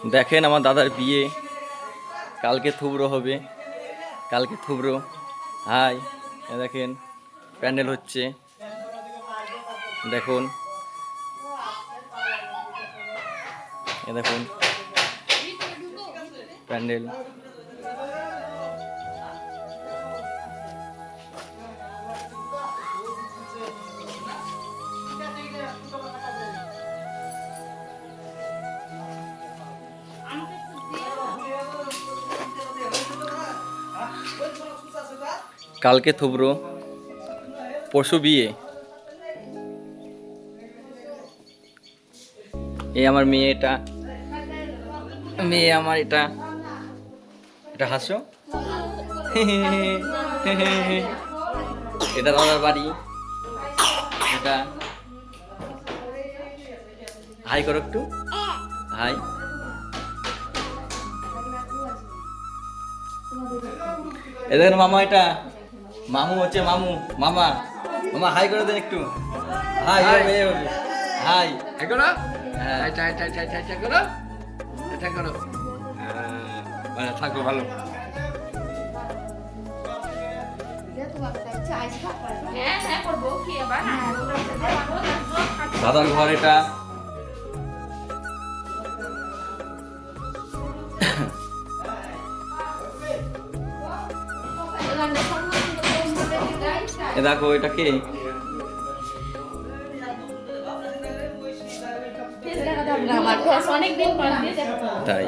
দেখেন আমার দাদার বিয়ে কালকে থুবড়ো হবে, কালকে থুবড়ো। হাই, এ দেখেন প্যান্ডেল হচ্ছে, দেখুন এ দেখুন প্যান্ডেল। কালকে থুবড়ো, পরশু বিয়ে। এই আমার মেয়ে, এটা মেয়ে আমার, এটা এটা হাসো। এটা দাদার বাড়ি, এটা হাই করো একটু, হাই। এ দেখেন মামা, এটা মামু হচ্ছে, মামু মামা, মামা হাই করে দেন একটু, হাই হাই করো, হ্যাঁ। এটা করো, এটা করো। মানে থাকো ভালো। দাদার ঘর এটা। এ দেখো এটা কে? অনেকদিন পর দিয়ে তাই